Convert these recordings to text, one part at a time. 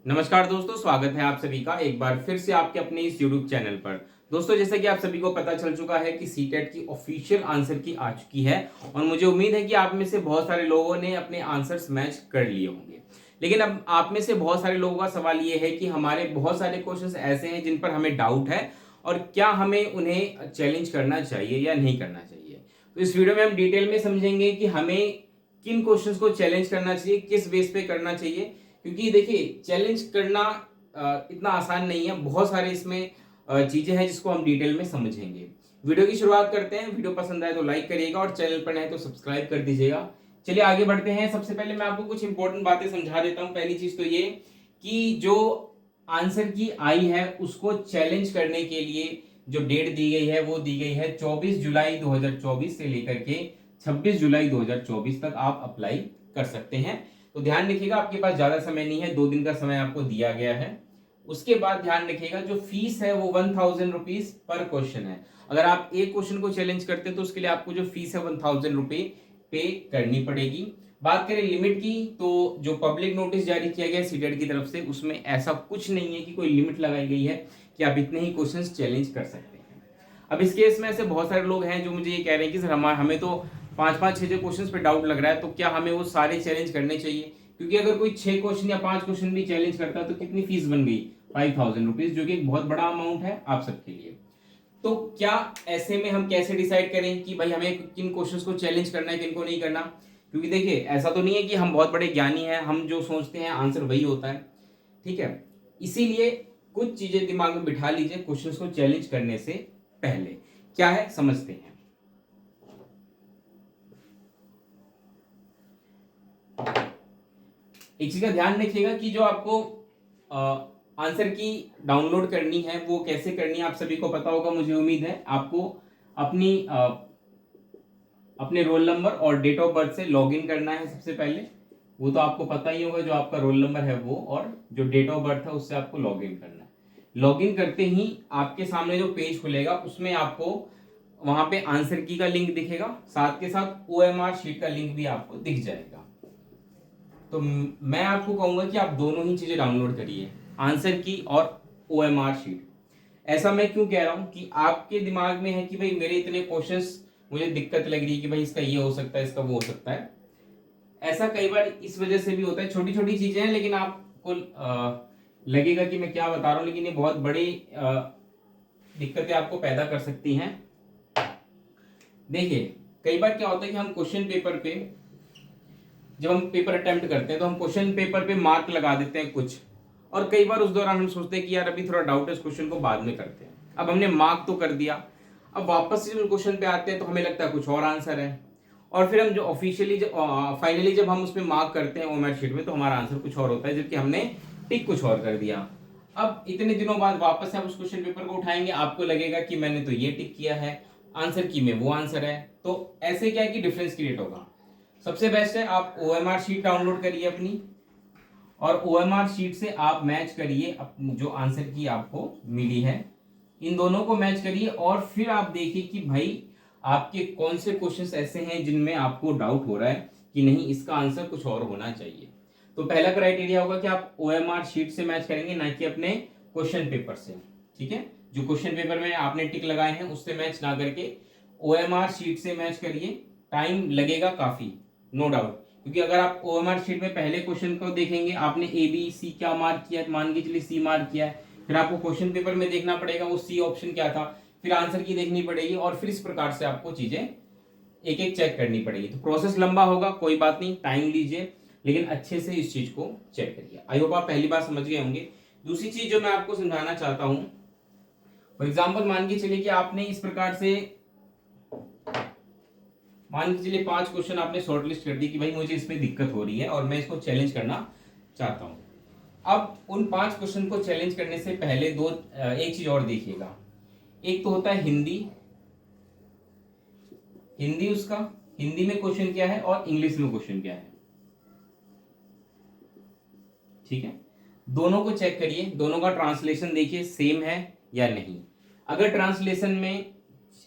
नमस्कार दोस्तों, स्वागत है आप सभी का एक बार फिर से आपके अपने इस YouTube चैनल पर। दोस्तों, जैसा कि आप सभी को पता चल चुका है कि सीटेट की ऑफिशियल आंसर की आ चुकी है और मुझे उम्मीद है कि आप में से बहुत सारे लोगों ने अपने आंसर्स मैच कर लिए होंगे। लेकिन अब आप में से बहुत सारे लोगों का सवाल ये है कि हमारे बहुत सारे क्वेश्चंस ऐसे हैं जिन पर हमें डाउट है और क्या हमें उन्हें चैलेंज करना चाहिए या नहीं करना चाहिए। तो इस वीडियो में हम डिटेल में समझेंगे कि हमें किन क्वेश्चंस को चैलेंज करना चाहिए, किस बेस पे करना चाहिए। क्योंकि देखिए, चैलेंज करना इतना आसान नहीं है। बहुत सारे इसमें चीजें हैं जिसको हम डिटेल में समझेंगे। वीडियो की शुरुआत करते हैं। वीडियो पसंद आए तो लाइक करिएगा और चैनल पर नए तो सब्सक्राइब कर दीजिएगा। चलिए आगे बढ़ते हैं। सबसे पहले मैं आपको कुछ इंपॉर्टेंट बातें समझा देता हूं। पहली चीज तो ये कि जो आंसर की आई है उसको चैलेंज करने के लिए जो डेट दी गई है वो दी गई है 24 जुलाई 2024 से लेकर के 26 जुलाई 2024 तक आप अप्लाई कर सकते हैं। तो ध्यान रखिएगा, आपके पास ज्यादा समय नहीं है, 2 दिन का समय आपको दिया गया है। उसके बाद ध्यान रखिएगा, जो फीस है वो 1000 रुपीज पर क्वेश्चन है। अगर आप एक क्वेश्चन को चैलेंज करते हैं तो उसके लिए आपको जो फीस है 1000 रुपये पे करनी पड़ेगी। बात करें लिमिट की, तो जो पब्लिक नोटिस जारी किया गया सीटेट की तरफ से उसमें ऐसा कुछ नहीं है कि कोई लिमिट लगाई गई है कि आप इतने ही क्वेश्चंस चैलेंज कर सकते हैं। अब इस केस में ऐसे बहुत सारे लोग हैं जो मुझे ये कह रहे हैं कि सर हमें तो पांच पांच छह छह क्वेश्चन पे डाउट लग रहा है, तो क्या हमें वो सारे चैलेंज करने चाहिए? क्योंकि अगर कोई 6 क्वेश्चन या 5 क्वेश्चन भी चैलेंज करता है तो कितनी फीस बन गई? 5000 रुपीज, जो कि एक बहुत बड़ा अमाउंट है आप सबके लिए। तो क्या ऐसे में हम कैसे डिसाइड करें कि भाई हमें किन क्वेश्चंस को चैलेंज करना है, किन को नहीं करना? क्योंकि देखिए, ऐसा तो नहीं है कि हम बहुत बड़े ज्ञानी हैं, हम जो सोचते हैं आंसर वही होता है। ठीक है, इसीलिए कुछ चीजें दिमाग में बिठा लीजिए क्वेश्चंस को चैलेंज करने से पहले। क्या है समझते हैं। एक चीज का ध्यान रखिएगा कि जो आपको आंसर की डाउनलोड करनी है वो कैसे करनी है, आप सभी को पता होगा मुझे उम्मीद है। आपको अपनी अपने रोल नंबर और डेट ऑफ बर्थ से लॉगिन करना है सबसे पहले। वो तो आपको पता ही होगा, जो आपका रोल नंबर है वो और जो डेट ऑफ बर्थ है उससे आपको लॉगिन करना है। लॉगिन करते ही आपके सामने जो पेज खुलेगा उसमें आपको वहां पे आंसर की का लिंक दिखेगा, साथ के साथ ओएमआर शीट का लिंक भी आपको दिख जाएगा। तो मैं आपको कहूंगा कि आप दोनों ही चीजें डाउनलोड करिए, आंसर की और ओएमआर शीट। ऐसा मैं क्यों कह रहा हूं कि आपके दिमाग में है कि भाई मेरे इतने क्वेश्चंस, मुझे दिक्कत लग रही है कि भाई इसका ये हो सकता है, इसका वो हो सकता है। ऐसा कई बार इस वजह से भी होता है। छोटी छोटी चीजें हैं लेकिन आपको लगेगा कि मैं क्या बता रहा हूं, लेकिन ये बहुत बड़ी दिक्कतें आपको पैदा कर सकती हैं। देखिए, कई बार क्या होता है कि हम क्वेश्चन पेपर पे, जब हम पेपर अटेम्प्ट करते हैं तो हम क्वेश्चन पेपर पे मार्क लगा देते हैं कुछ, और कई बार उस दौरान हम सोचते हैं कि यार अभी थोड़ा डाउट है, इस क्वेश्चन को बाद में करते हैं। अब हमने मार्क तो कर दिया, अब वापस से जब क्वेश्चन पे आते हैं तो हमें लगता है कुछ और आंसर है, और फिर हम जो ऑफिशियली फाइनली जब हम उसमें मार्क करते हैं ओमेट शीट में तो हमारा आंसर कुछ और होता है, जबकि हमने टिक कुछ और कर दिया। अब इतने दिनों बाद वापस से आप उस क्वेश्चन पेपर को उठाएंगे, आपको लगेगा कि मैंने तो ये टिक किया है, आंसर की में वो आंसर है। तो ऐसे क्या है कि डिफरेंस क्रिएट होगा। सबसे बेस्ट है आप ओएमआर शीट डाउनलोड करिए अपनी, और ओएमआर शीट से आप मैच करिए अपनी जो आंसर की आपको मिली है, इन दोनों को मैच करिए और फिर आप देखिए कि भाई आपके कौन से क्वेश्चंस ऐसे हैं जिनमें आपको डाउट हो रहा है कि नहीं इसका आंसर कुछ और होना चाहिए। तो पहला क्राइटेरिया होगा कि आप ओएमआर शीट से मैच करेंगे, ना कि अपने क्वेश्चन पेपर से। ठीक है, जो क्वेश्चन पेपर में आपने टिक लगाए हैं उससे मैच ना करके ओएमआर शीट से मैच करिए। टाइम लगेगा काफी, नो डाउट, क्योंकि अगर आप ओएमआर शीट में पहले क्वेश्चन को देखेंगे, आपने ए बी सी क्या मार्क किया, मान के चलिए सी मार्क किया है, फिर आपको क्वेश्चन पेपर में देखना पड़ेगा वो सी ऑप्शन क्या था, फिर आंसर की देखनी पड़ेगी, और फिर इस प्रकार से आपको चीजें एक एक चेक करनी पड़ेगी। तो प्रोसेस लंबा होगा, कोई बात नहीं, टाइम लीजिए, लेकिन अच्छे से इस चीज को चेक करिए। आई होप आप पहली बार समझ गए होंगे। दूसरी चीज जो मैं आपको समझाना चाहता हूं, फॉर एग्जाम्पल मान के चलिए कि आपने इस प्रकार से, मान के चलिए 5 क्वेश्चन आपने शॉर्ट लिस्ट कर दी कि भाई मुझे इसमें दिक्कत हो रही है और मैं इसको चैलेंज करना चाहता हूं। अब उन 5 क्वेश्चन को चैलेंज करने से पहले एक चीज और देखिएगा। एक तो होता है हिंदी, हिंदी उसका, हिंदी में क्वेश्चन क्या है और इंग्लिश में क्वेश्चन क्या है। ठीक है, दोनों को चेक करिए, दोनों का ट्रांसलेशन देखिए सेम है या नहीं। अगर ट्रांसलेशन में,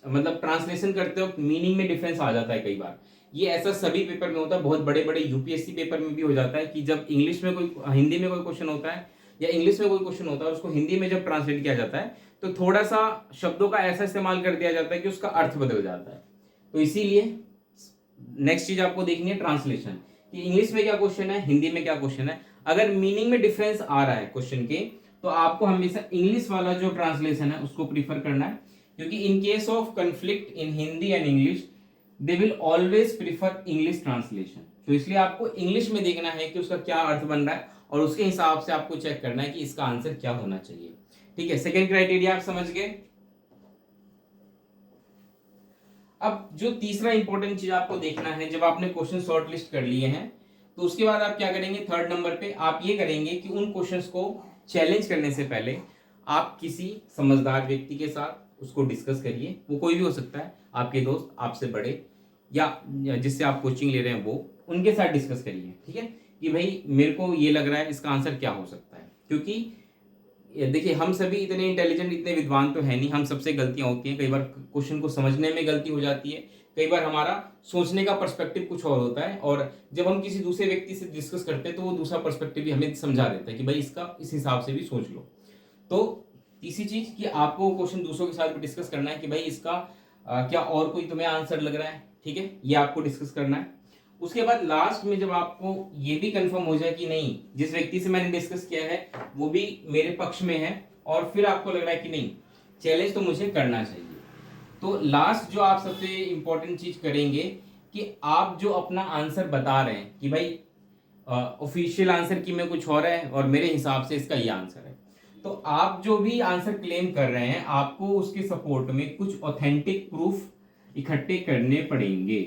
मतलब ट्रांसलेशन करते वक्त मीनिंग में डिफरेंस आ जाता है कई बार, ये ऐसा सभी पेपर में होता है, बहुत बड़े बड़े यूपीएससी पेपर में भी हो जाता है कि जब इंग्लिश में कोई, हिंदी में कोई क्वेश्चन होता है या इंग्लिश में कोई क्वेश्चन होता है उसको हिंदी में जब ट्रांसलेट किया जाता है तो थोड़ा सा शब्दों का ऐसा इस्तेमाल कर दिया जाता है कि उसका अर्थ बदल जाता है। तो इसीलिए नेक्स्ट चीज आपको देखनी है ट्रांसलेशन, कि इंग्लिश में क्या क्वेश्चन है, हिंदी में क्या क्वेश्चन है। अगर मीनिंग में डिफरेंस आ रहा है क्वेश्चन के, तो आपको हमेशा इंग्लिश वाला जो ट्रांसलेशन है उसको प्रीफर करना है, क्योंकि in case of conflict in Hindi and English they will always prefer English translation. तो इसलिए आपको इंग्लिश में देखना है कि उसका क्या अर्थ बन रहा है और उसके हिसाब से आपको चेक करना है कि इसका आंसर क्या होना चाहिए। ठीक है, सेकेंड क्राइटेरिया आप समझ गए। अब जो तीसरा इंपॉर्टेंट चीज आपको देखना है, जब आपने क्वेश्चन शॉर्ट लिस्ट कर लिए हैं तो उसके बाद आप क्या करेंगे, थर्ड नंबर पे आप ये करेंगे कि उन क्वेश्चंस को चैलेंज करने से पहले आप किसी समझदार व्यक्ति के साथ उसको डिस्कस करिए। वो कोई भी हो सकता है, आपके दोस्त, आपसे बड़े, या जिससे आप कोचिंग ले रहे हैं वो, उनके साथ डिस्कस करिए। ठीक है, कि भाई मेरे को ये लग रहा है इसका आंसर क्या हो सकता है। क्योंकि देखिए हम सभी इतने इंटेलिजेंट, इतने विद्वान तो है नहीं, हम सबसे गलतियां होती हैं। कई बार क्वेश्चन को समझने में गलती हो जाती है, कई बार हमारा सोचने का पर्सपेक्टिव कुछ और होता है, और जब हम किसी दूसरे व्यक्ति से डिस्कस करते हैं तो वो दूसरा पर्सपेक्टिव भी हमें समझा देता है कि भाई इसका इस हिसाब से भी सोच लो। तो तीसरी चीज कि आपको क्वेश्चन दूसरों के साथ भी डिस्कस करना है कि भाई इसका क्या और कोई तुम्हें आंसर लग रहा है। ठीक है, ये आपको डिस्कस करना है। उसके बाद लास्ट में जब आपको ये भी कंफर्म हो जाए कि नहीं, जिस व्यक्ति से मैंने डिस्कस किया है वो भी मेरे पक्ष में है, और फिर आपको लग रहा है कि नहीं चैलेंज तो मुझे करना चाहिए, तो लास्ट जो आप सबसे इंपॉर्टेंट चीज करेंगे कि आप जो अपना आंसर बता रहे हैं कि भाई ऑफिशियल आंसर की में कुछ और है और मेरे हिसाब से इसका ये आंसर है, तो आप जो भी आंसर क्लेम कर रहे हैं आपको उसके सपोर्ट में कुछ ऑथेंटिक प्रूफ इकट्ठे करने पड़ेंगे।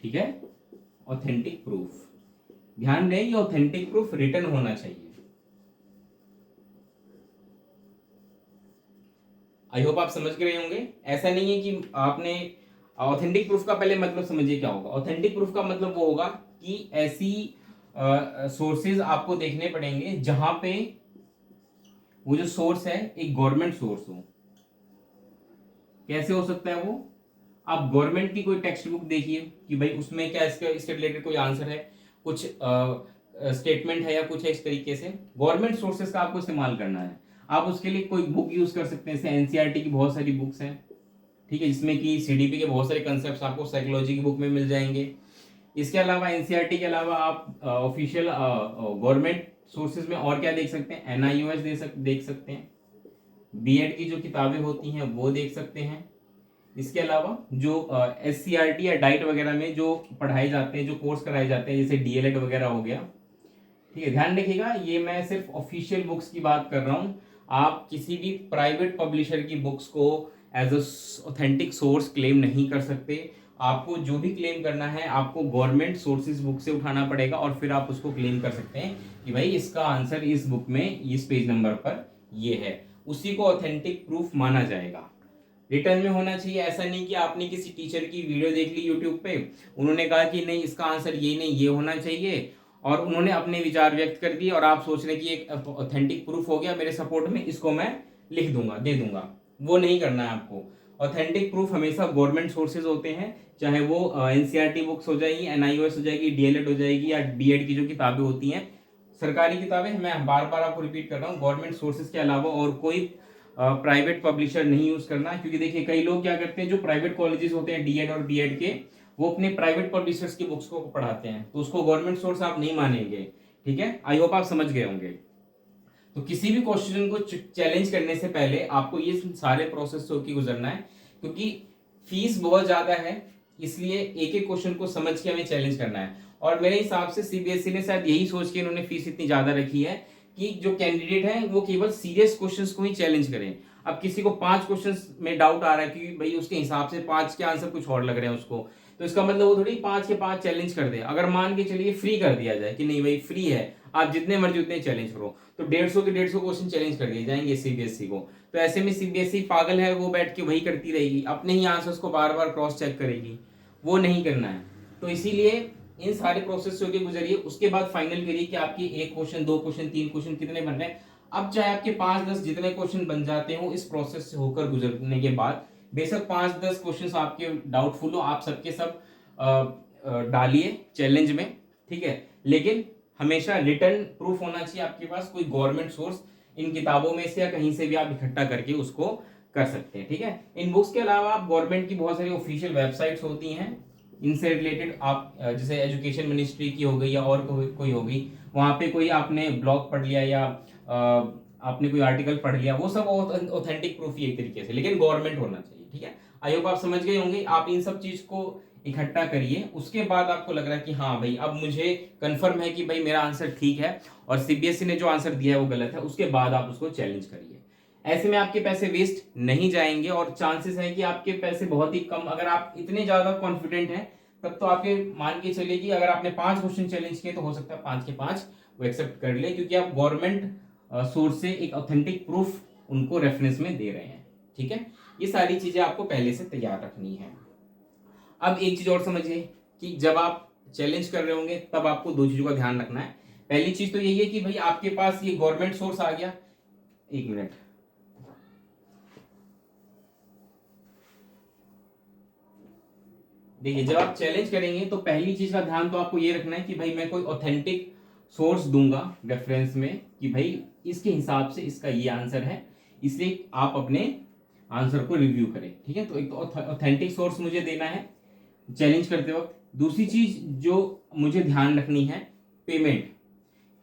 ठीक है, ऑथेंटिक प्रूफ, ध्यान दें ये ऑथेंटिक प्रूफ रिटन होना चाहिए। आई होप आप समझ गए होंगे। ऐसा नहीं है कि आपने ऑथेंटिक प्रूफ का पहले मतलब समझिए क्या होगा। ऑथेंटिक प्रूफ का मतलब वो होगा कि ऐसी सोर्सेज आपको देखने पड़ेंगे जहां पे वो जो सोर्स है एक गवर्नमेंट सोर्स हो। कैसे हो सकता है वो, आप गवर्नमेंट की कोई टेक्स्ट बुक देखिए कि भाई उसमें क्या इसके रिलेटेड कोई आंसर है, कुछ स्टेटमेंट है या कुछ है, इस तरीके से गवर्नमेंट सोर्सेज का आपको इस्तेमाल करना है। आप उसके लिए कोई बुक यूज कर सकते हैं, जैसे एनसीईआरटी की बहुत सारी बुक्स हैं। ठीक है, जिसमें कि सीडीपी के बहुत सारे कंसेप्ट आपको साइकोलॉजी की बुक में मिल जाएंगे। इसके अलावा एनसीईआरटी के अलावा आप ऑफिशियल गवर्नमेंट सोर्सेज में और क्या देख सकते हैं, एनआईओएस देख सकते हैं, बीएड की जो किताबें होती हैं वो देख सकते हैं। इसके अलावा जो एससीईआरटी या डाइट वगैरह में जो पढ़ाए जाते हैं, जो कोर्स कराए जाते हैं, जैसे डीएलएड वगैरह हो गया। ठीक है, ध्यान रखिएगा ये मैं सिर्फ ऑफिशियल बुक्स की बात कर रहा हूँ। आप किसी भी प्राइवेट पब्लिशर की बुक्स को as a authentic source claim नहीं कर सकते। आपको जो भी क्लेम करना है आपको गवर्नमेंट सोर्सेज बुक से उठाना पड़ेगा, और फिर आप उसको क्लेम कर सकते हैं कि भाई इसका आंसर इस बुक में इस पेज नंबर पर ये है, उसी को ऑथेंटिक प्रूफ माना जाएगा। रिटर्न में होना चाहिए। ऐसा नहीं कि आपने किसी टीचर की वीडियो देख ली यूट्यूब पे, उन्होंने कहा कि नहीं इसका आंसर ये नहीं ये होना चाहिए, और उन्होंने अपने विचार व्यक्त कर दिए और आप सोच रहे कि एक ऑथेंटिक प्रूफ हो गया मेरे सपोर्ट में, इसको मैं लिख दूंगा दे दूंगा। वो नहीं करना है आपको। ऑथेंटिक प्रूफ हमेशा गवर्नमेंट सोर्सेज होते हैं, चाहे वो एनसीईआरटी बुक्स हो जाएगी, एनआईओएस हो जाएगी, डीएलएड हो जाएगी, या बीएड की जो किताबें होती हैं, सरकारी किताबें। मैं बार बार आपको रिपीट कर रहा हूँ, गवर्नमेंट सोर्सेज के अलावा और कोई प्राइवेट पब्लिशर नहीं यूज करना। क्योंकि देखिए कई लोग क्या करते हैं, जो प्राइवेट कॉलेजेस होते हैं डीएड और बीएड के, वो अपने प्राइवेट पब्लिशर्स की बुक्स को पढ़ाते हैं, तो उसको गवर्नमेंट सोर्स आप नहीं मानेंगे। ठीक है, आई होप आप समझ गए होंगे। तो किसी भी क्वेश्चन को चैलेंज करने से पहले आपको ये सारे प्रोसेस होकर गुजरना है, क्योंकि फीस बहुत ज्यादा है, इसलिए एक एक क्वेश्चन को समझ के हमें चैलेंज करना है। और मेरे हिसाब से सीबीएसई ने शायद यही सोच के इन्होंने फीस इतनी ज्यादा रखी है कि जो कैंडिडेट है वो केवल सीरियस क्वेश्चंस को ही चैलेंज करें। अब किसी को 5 क्वेश्चंस में डाउट आ रहा है कि भाई उसके हिसाब से 5 के आंसर कुछ और लग रहे हैं उसको, तो इसका मतलब वो थोड़ी 5 के 5 चैलेंज कर दे। अगर मान के चलिए फ्री कर दिया जाए कि नहीं भाई फ्री है, आप जितने मर्जी उतने चैलेंज करो, तो 150 के 150 क्वेश्चन चैलेंज कर दिए जाएंगे सीबीएसई को। तो ऐसे में सीबीएसई पागल है, वो बैठ के वही करती रहेगी, अपने ही आंसर्स को बार बार क्रॉस चेक करेगी। वो नहीं करना है। तो इसीलिए इन सारे प्रोसेस से गुजरिए, उसके बाद फाइनल करिए कि आपके 1 क्वेश्चन 2 क्वेश्चन 3 क्वेश्चन कितने बन रहे हैं। अब चाहे आपके 5-10 जितने क्वेश्चन बन जाते हो, इस प्रोसेस से होकर गुजरने के बाद बेशक 5-10 क्वेश्चन आपके डाउटफुल हो, आप सबके सब डालिए चैलेंज में। ठीक है, लेकिन हमेशा रिटर्न प्रूफ होना चाहिए आपके पास, कोई गवर्नमेंट सोर्स इन किताबों में से या कहीं से भी आप इकट्ठा करके उसको कर सकते हैं। ठीक है, इन बुक्स के अलावा आप गवर्नमेंट की बहुत सारी ऑफिशियल वेबसाइट्स होती हैं, इनसे रिलेटेड आप जैसे एजुकेशन मिनिस्ट्री की हो गई या और कोई हो गई, वहां पे कोई आपने ब्लॉग पढ़ लिया या आपने कोई आर्टिकल पढ़ लिया, वो सब ऑथेंटिक प्रूफ ही एक तरीके से, लेकिन गवर्नमेंट होना चाहिए। ठीक है, आई होप आप समझ गए होंगे। आप इन सब चीज को इकट्ठा करिए, उसके बाद आपको लग रहा है कि हाँ भाई अब मुझे कंफर्म है कि भाई मेरा आंसर ठीक है और सीबीएसई ने जो आंसर दिया है वो गलत है, उसके बाद आप उसको चैलेंज करिए। ऐसे में आपके पैसे वेस्ट नहीं जाएंगे और चांसेस है कि आपके पैसे बहुत ही कम, अगर आप इतने ज्यादा कॉन्फिडेंट हैं तब तो आपके मान के चलिए कि अगर आपने 5 क्वेश्चन चैलेंज किए तो हो सकता है 5 के 5 वो एक्सेप्ट कर ले, क्योंकि आप गवर्नमेंट सोर्स से एक ऑथेंटिक प्रूफ उनको रेफरेंस में दे रहे हैं। ठीक है, ये सारी चीजें आपको पहले से तैयार रखनी है। अब एक चीज और समझिए कि जब आप चैलेंज कर रहे होंगे तब आपको दो चीजों का ध्यान रखना है। पहली चीज तो यही है कि भाई आपके पास ये गवर्नमेंट सोर्स आ गया। एक मिनट, देखिए जब आप चैलेंज करेंगे तो पहली चीज का ध्यान तो आपको ये रखना है कि भाई मैं कोई ऑथेंटिक सोर्स दूंगा रेफरेंस में कि भाई इसके हिसाब से इसका ये आंसर है, इसलिए आप अपने आंसर को रिव्यू करें। ठीक है, तो एक तो ऑथेंटिक सोर्स मुझे देना है चैलेंज करते वक्त। दूसरी चीज जो मुझे ध्यान रखनी है, पेमेंट,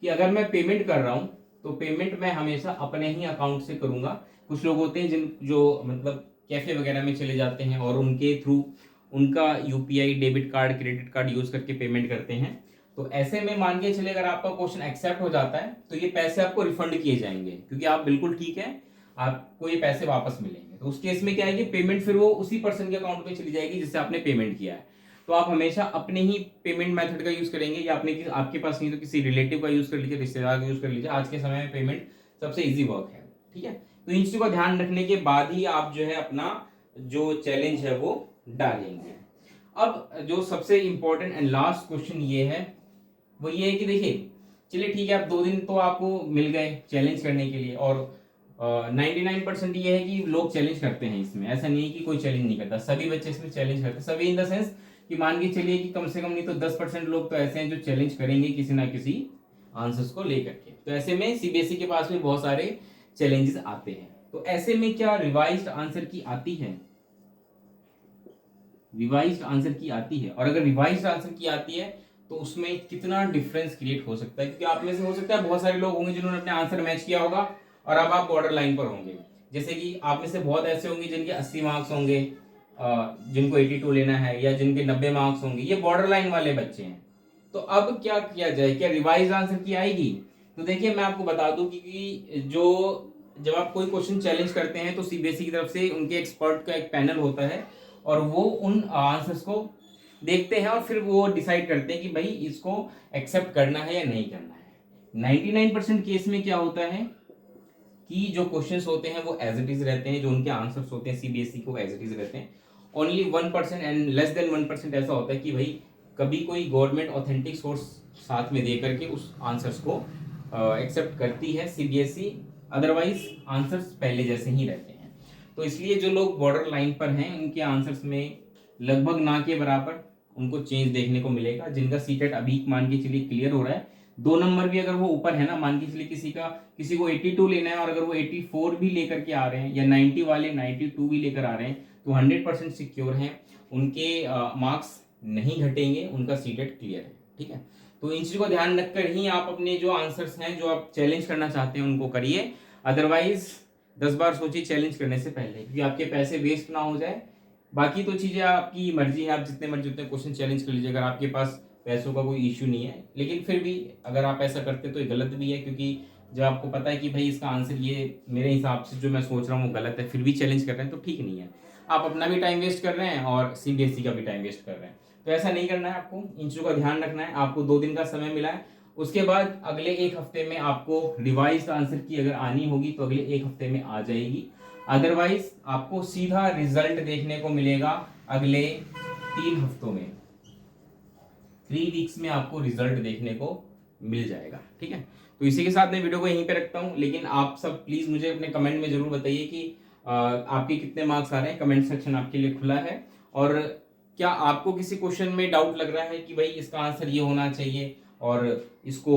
कि अगर मैं पेमेंट कर रहा हूं तो पेमेंट मैं हमेशा अपने ही अकाउंट से करूंगा। कुछ लोग होते हैं जिन जो मतलब कैफे वगैरह में चले जाते हैं और उनके थ्रू उनका UPI, debit card, credit card use करके पेमेंट करते हैं। तो ऐसे में मान के चले अगर आपका क्वेश्चन एक्सेप्ट हो जाता है तो ये पैसे आपको रिफंड किए जाएंगे, क्योंकि आप बिल्कुल ठीक है, आपको ये पैसे वापस मिलेंगे। तो उस केस में क्या है कि पेमेंट फिर वो उसी पर्सन के अकाउंट पे चली जाएगी जिससे आपने पेमेंट किया है। तो आप हमेशा अपने ही पेमेंट मेथड का यूज करेंगे, या अपने आपके पास नहीं तो किसी रिलेटिव का यूज कर लीजिए, रिश्तेदार का यूज कर लीजिए। आज के समय में पेमेंट सबसे इजी वर्क है। ठीक है, तो इन चीजों का ध्यान रखने के बाद ही आप जो है अपना जो चैलेंज है वो डालेंगे। अब जो सबसे इंपॉर्टेंट एंड लास्ट क्वेश्चन ये है, वो ये है कि देखिए चलिए ठीक है, अब 2 दिन तो आपको मिल गए चैलेंज करने के लिए, और 99% ये है कि लोग चैलेंज करते हैं इसमें, ऐसा नहीं है कि कोई चैलेंज नहीं करता, सभी बच्चे इसमें चैलेंज करते हैं। सभी इन द सेंस कि मान के चलिए कि कम से कम नहीं तो 10% लोग तो ऐसे हैं जो चैलेंज करेंगे किसी ना किसी आंसर्स को लेकर के। तो ऐसे में सीबीएसई के पास भी बहुत सारे चैलेंजेस आते हैं। तो ऐसे में क्या रिवाइज्ड आंसर की आती है, रिवाइज्ड आंसर की आती है, और अगर रिवाइज्ड आंसर की आती है तो उसमें कितना डिफरेंस क्रिएट हो सकता है, क्योंकि आप में से हो सकता है बहुत सारे लोग होंगे जिन्होंने अपने आंसर मैच किया होगा और अब आप बॉर्डर लाइन पर होंगे। जैसे कि आप में से बहुत ऐसे होंगे जिनके 80 मार्क्स होंगे, जिनको 82 लेना है, या जिनके 90 मार्क्स होंगे, ये बॉर्डर लाइन वाले बच्चे हैं। तो अब क्या किया जाए, क्या रिवाइज आंसर की आएगी? तो देखिए मैं आपको बता दूं कि जो जब आप कोई क्वेश्चन चैलेंज करते हैं तो सीबीएसई की तरफ से उनके एक्सपर्ट का एक पैनल होता है और वो उन आंसर्स को देखते हैं और फिर वो डिसाइड करते हैं कि भाई इसको एक्सेप्ट करना है या नहीं करना है। 99% केस में क्या होता है कि जो क्वेश्चंस होते हैं वो एज इट इज रहते हैं, जो उनके आंसर्स होते हैं सीबीएसई को एज इट इज रहते हैं। ओनली 1% एंड लेस देन 1% ऐसा होता है कि भाई कभी कोई गवर्नमेंट ऑथेंटिक सोर्स साथ में दे करके उस आंसर्स को एक्सेप्ट करती है सीबीएसई, अदरवाइज आंसर्स पहले जैसे ही रहते हैं। तो इसलिए जो लोग बॉर्डर लाइन पर हैं उनके आंसर्स में लगभग ना के बराबर उनको चेंज देखने को मिलेगा। जिनका सीटेट अभी मान के चलिए क्लियर हो रहा है, 2 नंबर भी अगर वो ऊपर है ना, मान के चलिए किसी को 82 लेना है और अगर वो 84 भी लेकर के आ रहे हैं, या 90 वाले 92 भी लेकर आ रहे हैं, तो 100% सिक्योर हैं, उनके मार्क्स नहीं घटेंगे, उनका सीटेट क्लियर है। ठीक है, तो इन चीजों को ध्यान रखकर ही आप अपने जो आंसर्स हैं जो आप चैलेंज करना चाहते हैं उनको करिए। अदरवाइज 10 बार सोचिए चैलेंज करने से पहले, क्योंकि आपके पैसे वेस्ट ना हो जाए। बाकी तो चीजें आपकी मर्जी है, आप जितने मर्जी उतने क्वेश्चन चैलेंज कर लीजिए अगर आपके पास पैसों का कोई इश्यू नहीं है। लेकिन फिर भी अगर आप ऐसा करते तो ये गलत भी है, क्योंकि जब आपको पता है कि भाई इसका आंसर ये मेरे हिसाब से जो मैं सोच रहा हूँ वो गलत है, फिर भी चैलेंज कर रहे हैं तो ठीक नहीं है। आप अपना भी टाइम वेस्ट कर रहे हैं और सीबीएसई का भी टाइम वेस्ट कर रहे हैं। तो ऐसा नहीं करना है, आपको इन चीज़ों का ध्यान रखना है। आपको 2 दिन का समय मिला है, उसके बाद अगले 1 हफ्ते में आपको रिवाइज आंसर की अगर आनी होगी तो अगले 1 हफ्ते में आ जाएगी। अदरवाइज आपको सीधा रिजल्ट देखने को मिलेगा अगले 3 हफ्तों में, 3 वीक्स में आपको रिजल्ट देखने को मिल जाएगा। ठीक है, तो इसी के साथ मैं वीडियो को यहीं पे रखता हूं। लेकिन आप सब प्लीज मुझे अपने कमेंट में जरूर बताइए कि आपके कितने मार्क्स आ रहे हैं। कमेंट सेक्शन आपके लिए खुला है। और क्या आपको किसी क्वेश्चन में डाउट लग रहा है कि भाई इसका आंसर ये होना चाहिए, और इसको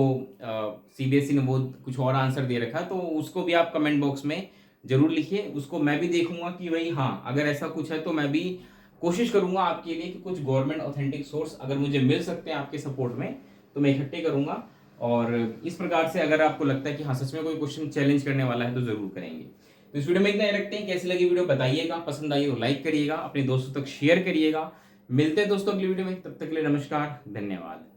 सीबीएसई ने वो कुछ और आंसर दे रखा, तो उसको भी आप कमेंट बॉक्स में जरूर लिखिए, उसको मैं भी देखूंगा कि भाई हाँ अगर ऐसा कुछ है तो मैं भी कोशिश करूंगा आपके लिए कि कुछ गवर्नमेंट ऑथेंटिक सोर्स अगर मुझे मिल सकते हैं आपके सपोर्ट में तो मैं इकट्ठे करूंगा। और इस प्रकार से अगर आपको लगता है कि हाँ सच में कोई क्वेश्चन चैलेंज करने वाला है तो जरूर करेंगे। तो इस वीडियो में इतना ही रखते हैं, कैसी लगी वीडियो बताइएगा, पसंद आई तो लाइक करिएगा, अपने दोस्तों तक शेयर करिएगा। मिलते हैं दोस्तों अगली वीडियो में, तब तक के लिए नमस्कार, धन्यवाद।